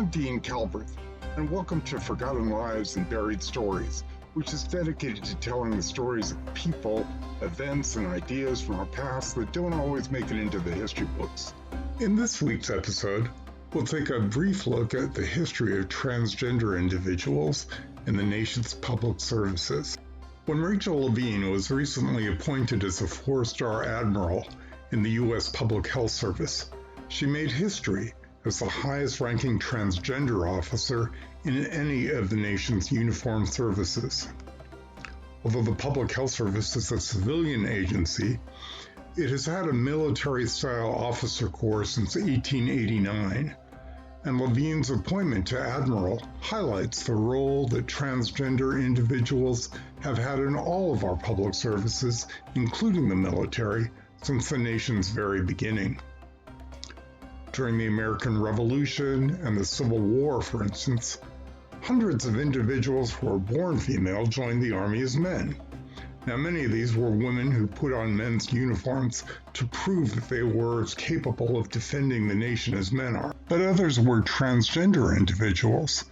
I'm Dean Calverth, and welcome to Forgotten Lives and Buried Stories, which is dedicated to telling the stories of people, events, and ideas from our past that don't always make it into the history books. In this week's episode, we'll take a brief look at the history of transgender individuals in the nation's public services. When Rachel Levine was recently appointed as a 4-star admiral in the U.S. Public Health Service, she made history as the highest-ranking transgender officer in any of the nation's uniformed services. Although the Public Health Service is a civilian agency, it has had a military-style officer corps since 1889, and Levine's appointment to admiral highlights the role that transgender individuals have had in all of our public services, including the military, since the nation's very beginning. During the American Revolution and the Civil War, for instance, hundreds of individuals who were born female joined the Army as men. Now, many of these were women who put on men's uniforms to prove that they were as capable of defending the nation as men are. But others were transgender individuals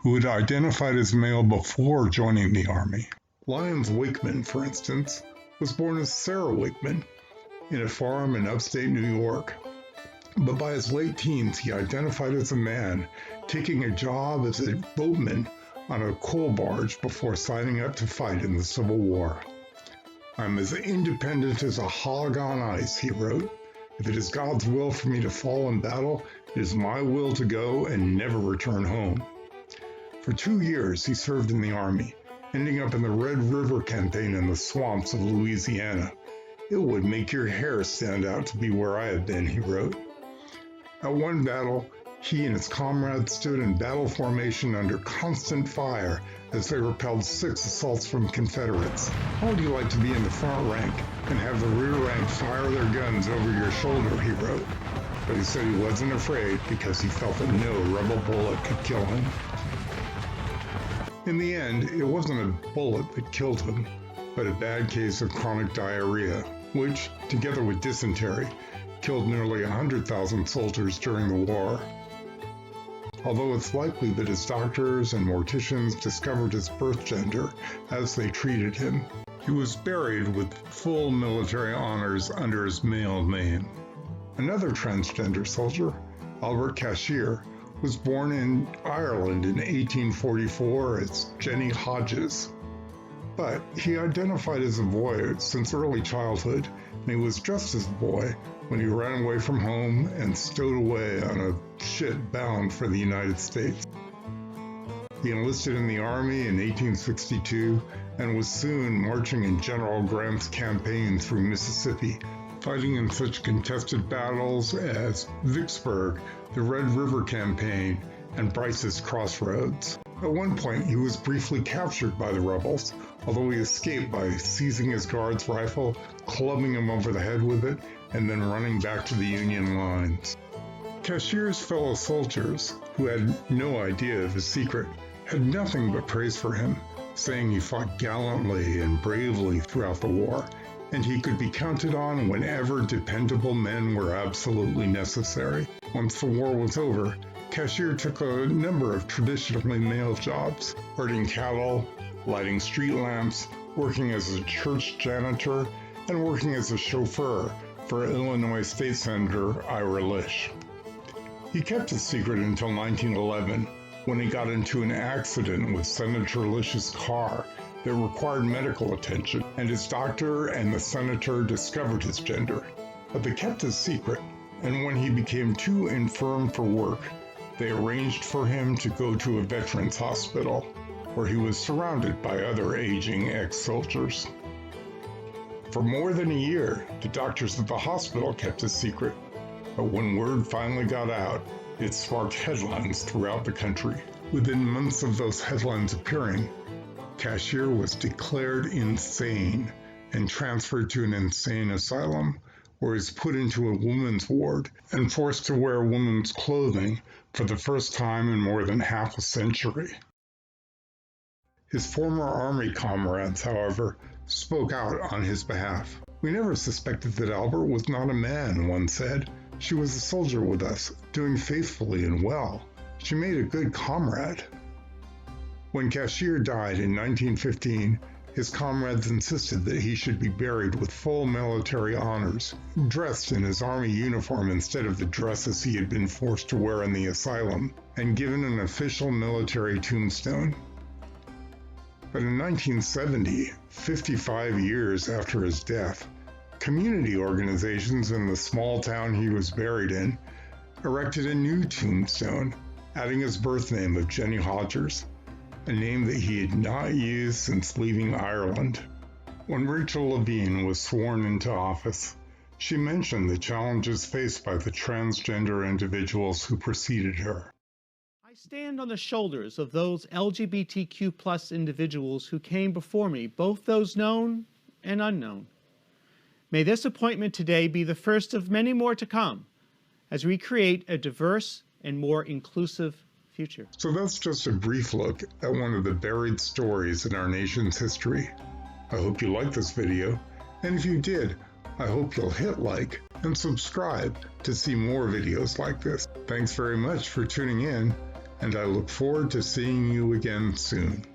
who had identified as male before joining the Army. Lyons Wakeman, for instance, was born as Sarah Wakeman in a farm in upstate New York. But by his late teens, he identified as a man, taking a job as a boatman on a coal barge before signing up to fight in the Civil War. "I'm as independent as a hog on ice," he wrote. "If it is God's will for me to fall in battle, it is my will to go and never return home." For 2 years, he served in the Army, ending up in the Red River campaign in the swamps of Louisiana. "It would make your hair stand out to be where I have been," he wrote. At one battle, he and his comrades stood in battle formation under constant fire as they repelled 6 assaults from Confederates. "How would you like to be in the front rank and have the rear rank fire their guns over your shoulder?" he wrote. But he said he wasn't afraid because he felt that no rebel bullet could kill him. In the end, it wasn't a bullet that killed him, but a bad case of chronic diarrhea, which, together with dysentery, killed nearly 100,000 soldiers during the war. Although it's likely that his doctors and morticians discovered his birth gender as they treated him, he was buried with full military honors under his male name. Another transgender soldier, Albert Cashier, was born in Ireland in 1844 as Jenny Hodges. But he identified as a boy since early childhood, and he was dressed as a boy when he ran away from home and stowed away on a ship bound for the United States. He enlisted in the Army in 1862 and was soon marching in General Grant's campaign through Mississippi, fighting in such contested battles as Vicksburg, the Red River Campaign, and Bryce's Crossroads. At one point, he was briefly captured by the rebels, although he escaped by seizing his guard's rifle, clubbing him over the head with it, and then running back to the Union lines. Cashier's fellow soldiers, who had no idea of his secret, had nothing but praise for him, saying he fought gallantly and bravely throughout the war, and he could be counted on whenever dependable men were absolutely necessary. Once the war was over, Cashier took a number of traditionally male jobs, herding cattle, lighting street lamps, working as a church janitor, and working as a chauffeur for Illinois State Senator Ira Lish. He kept his secret until 1911, when he got into an accident with Senator Lish's car that required medical attention, and his doctor and the senator discovered his gender. But they kept his secret, and when he became too infirm for work, they arranged for him to go to a veterans hospital, where he was surrounded by other aging ex-soldiers. For more than a year, the doctors at the hospital kept his secret, but when word finally got out, it sparked headlines throughout the country. Within months of those headlines appearing, Cashier was declared insane and transferred to an insane asylum, where he was put into a women's ward and forced to wear women's clothing for the first time in more than half a century. His former Army comrades, however, spoke out on his behalf. "We never suspected that Albert was not a man," one said. "She was a soldier with us, doing faithfully and well. She made a good comrade. When Cashier died in 1915, his comrades insisted that he should be buried with full military honors, dressed in his army uniform instead of the dresses he had been forced to wear in the asylum, and given an official military tombstone. But in 1970, 55 years after his death, community organizations in the small town he was buried in erected a new tombstone, adding his birth name of Jenny Hodgers, a name that he had not used since leaving Ireland. When Rachel Levine was sworn into office, she mentioned the challenges faced by the transgender individuals who preceded her. I stand on the shoulders of those LGBTQ+ individuals who came before me, both those known and unknown. May this appointment today be the first of many more to come as we create a diverse and more inclusive future. So that's just a brief look at one of the buried stories in our nation's history. I hope you liked this video, and if you did, I hope you'll hit like and subscribe to see more videos like this. Thanks very much for tuning in, and I look forward to seeing you again soon.